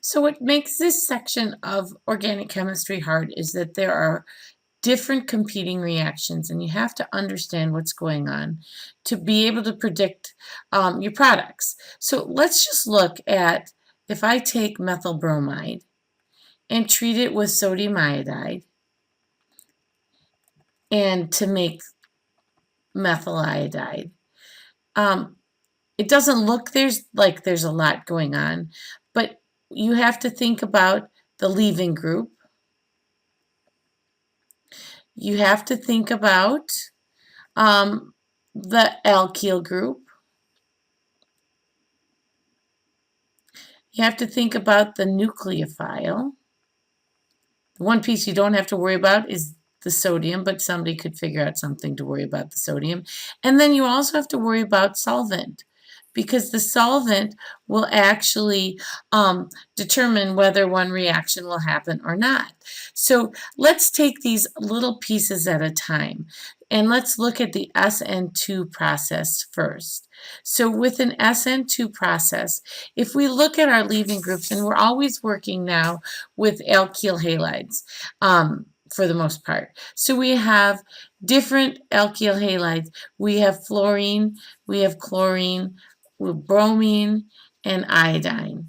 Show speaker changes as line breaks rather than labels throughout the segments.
So what makes this section of organic chemistry hard is that there are different competing reactions, and you have to understand what's going on to be able to predict your products. So let's just look at, if I take methyl bromide and treat it with sodium iodide and to make methyl iodide. It doesn't look there's a lot going on, but you have to think about the leaving group. You have to think about the alkyl group. You have to think about the nucleophile. The one piece you don't have to worry about is the sodium, but somebody could figure out something to worry about the sodium. And then you also have to worry about solvent, because the solvent will actually determine whether one reaction will happen or not. So let's take these little pieces at a time, and let's look at the Sn2 process first. So with an Sn2 process, if we look at our leaving groups, and we're always working now with alkyl halides for the most part. So we have different alkyl halides. We have fluorine, we have chlorine, with bromine and iodine.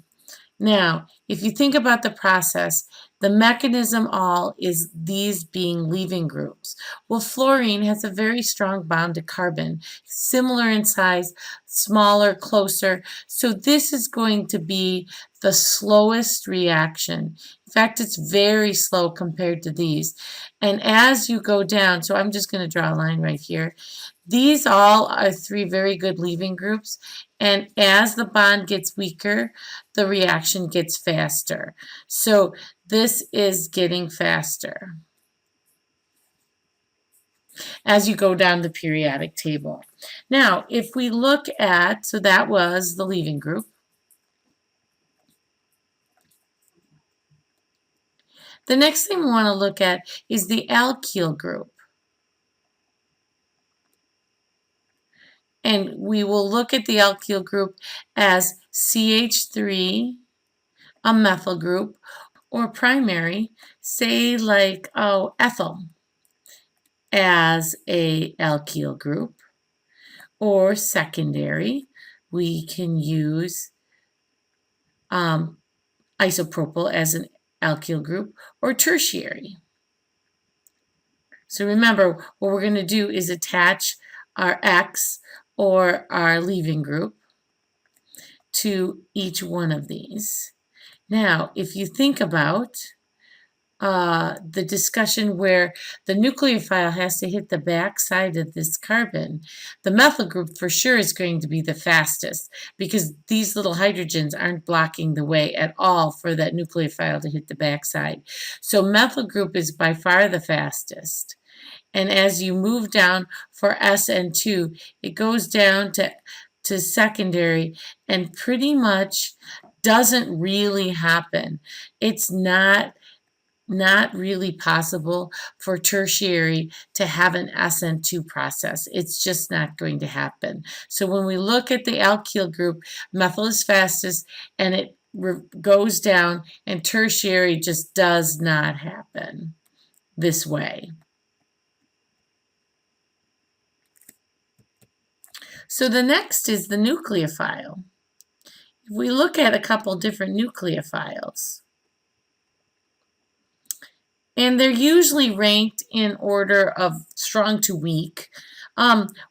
Now, if you think about the process, the mechanism all is these being leaving groups. Well, fluorine has a very strong bond to carbon, similar in size, smaller, closer. So this is going to be the slowest reaction. In fact, it's very slow compared to these. And as you go down, so I'm just going to draw a line right here. These all are three very good leaving groups, and as the bond gets weaker, the reaction gets faster. So this is getting faster as you go down the periodic table. Now, if we look at, so that was the leaving group. The next thing we want to look at is the alkyl group. And we will look at the alkyl group as CH3, a methyl group, or primary, say like, ethyl as a alkyl group, or secondary, we can use isopropyl as an alkyl group, or tertiary. So remember, what we're going to do is attach our X or our leaving group to each one of these. Now, if you think about the discussion where the nucleophile has to hit the back side of this carbon, the methyl group for sure is going to be the fastest, because these little hydrogens aren't blocking the way at all for that nucleophile to hit the back side. So methyl group is by far the fastest. And as you move down for Sn2, it goes down to secondary and pretty much doesn't really happen. It's not really possible for tertiary to have an Sn2 process. It's just not going to happen. So when we look at the alkyl group, methyl is fastest and it goes down, and tertiary just does not happen this way. So the next is the nucleophile. If we look at a couple different nucleophiles, and they're usually ranked in order of strong to weak.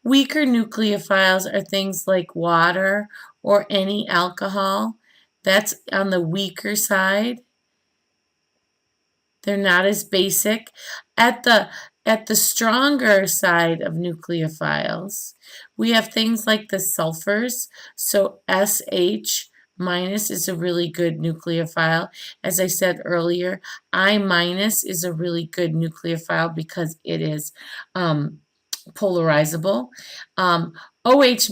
Weaker nucleophiles are things like water or any alcohol. That's on the weaker side. They're not as basic. At the stronger side of nucleophiles, we have things like the sulfurs. So SH- is a really good nucleophile. As I said earlier, I- is a really good nucleophile because it is polarizable. OH-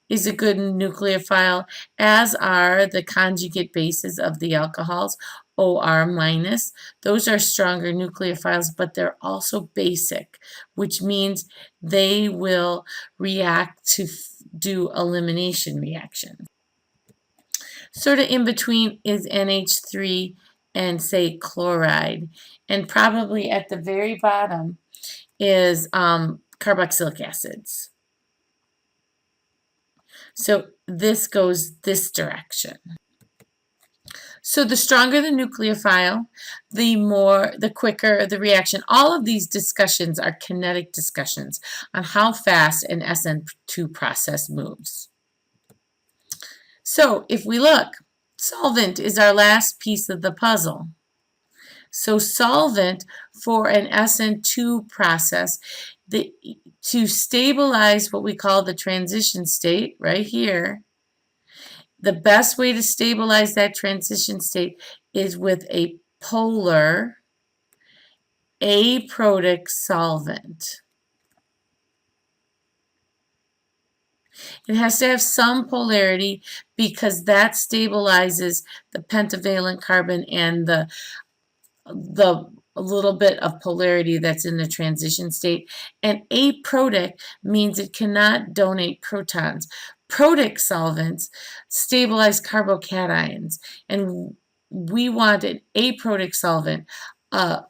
is a good nucleophile, as are the conjugate bases of the alcohols. OR-, those are stronger nucleophiles, but they're also basic, which means they will react to do elimination reactions. Sort of in between is NH3 and, say, chloride. And probably at the very bottom is carboxylic acids. So this goes this direction. So the stronger the nucleophile, the quicker the reaction. All of these discussions are kinetic discussions on how fast an Sn2 process moves. So if we look, solvent is our last piece of the puzzle. So solvent for an Sn2 process, to stabilize what we call the transition state right here, the best way to stabilize that transition state is with a polar aprotic solvent. It has to have some polarity because that stabilizes the pentavalent carbon and the little bit of polarity that's in the transition state. And aprotic means it cannot donate protons. Protic solvents stabilize carbocations, and we want an aprotic solvent, a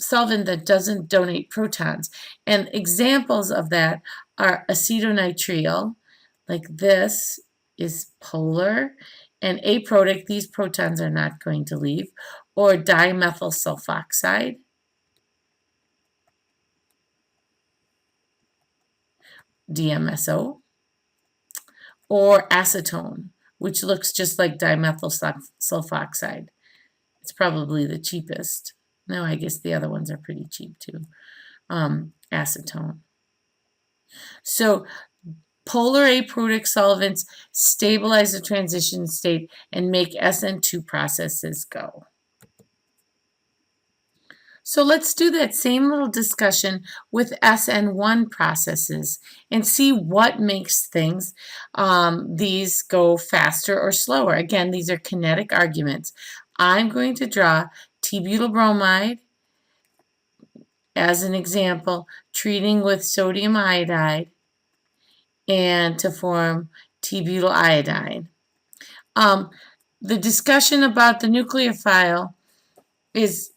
solvent that doesn't donate protons. And examples of that are acetonitrile, like this is polar, and aprotic, these protons are not going to leave, or dimethyl sulfoxide, DMSO, or acetone, which looks just like dimethyl sulfoxide. It's probably the cheapest. No, I guess the other ones are pretty cheap too. Acetone. So polar aprotic solvents stabilize the transition state and make Sn2 processes go. So let's do that same little discussion with Sn1 processes and see what makes things, these go faster or slower. Again, these are kinetic arguments. I'm going to draw T-butyl bromide as an example, treating with sodium iodide and to form T-butyl iodine. The discussion about the nucleophile is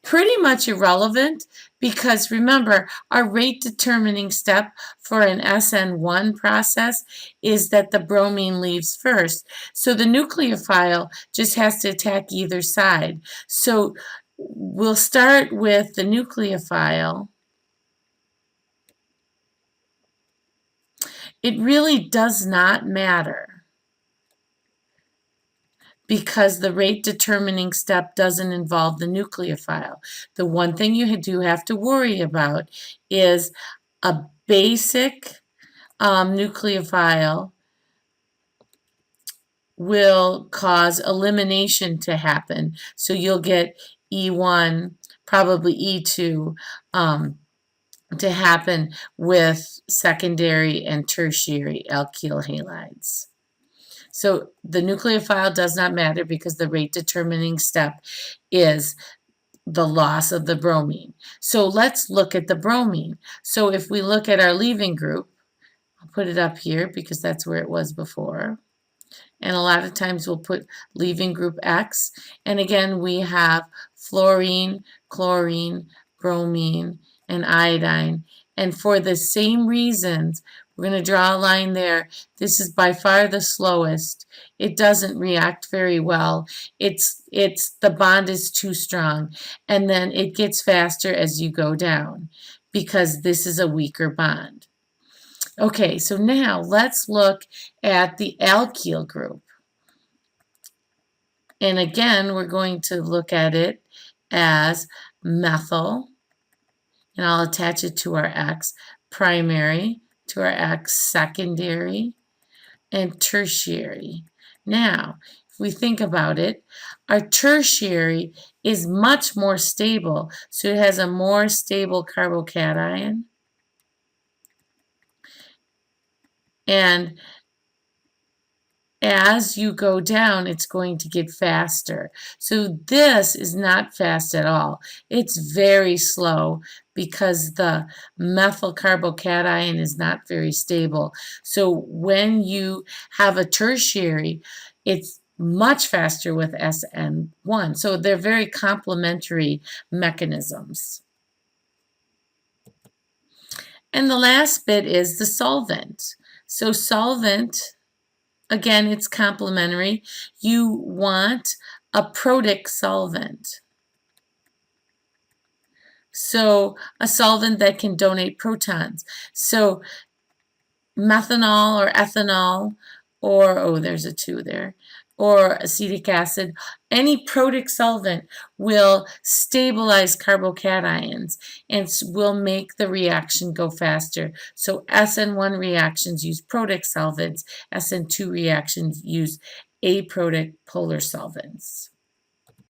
pretty much irrelevant because remember, our rate determining step for an Sn1 process is that the bromine leaves first. So the nucleophile just has to attack either side. So we'll start with the nucleophile. It really does not matter because the rate determining step doesn't involve the nucleophile. The one thing you do have to worry about is a basic nucleophile will cause elimination to happen. So you'll get E1, probably E2, to happen with secondary and tertiary alkyl halides. So the nucleophile does not matter because the rate determining step is the loss of the bromine. So let's look at the bromine. So if we look at our leaving group, I'll put it up here because that's where it was before. And a lot of times we'll put leaving group X. And again, we have fluorine, chlorine, bromine, and iodine. And for the same reasons, we're going to draw a line there. This is by far the slowest. It doesn't react very well. The bond is too strong. And then it gets faster as you go down because this is a weaker bond. Okay, so now let's look at the alkyl group. And again, we're going to look at it as methyl, and I'll attach it to our X, primary, to our X, secondary, and tertiary. Now, if we think about it, our tertiary is much more stable, so it has a more stable carbocation. And as you go down, it's going to get faster. So this is not fast at all. It's very slow because the methyl carbocation is not very stable. So when you have a tertiary, it's much faster with Sn1. So they're very complementary mechanisms. And the last bit is the solvent. So solvent, again, it's complementary. You want a protic solvent. So a solvent that can donate protons. So methanol or ethanol, or, oh, there's a 2 there, or acetic acid, any protic solvent will stabilize carbocations and will make the reaction go faster. So Sn1 reactions use protic solvents, Sn2 reactions use aprotic polar solvents.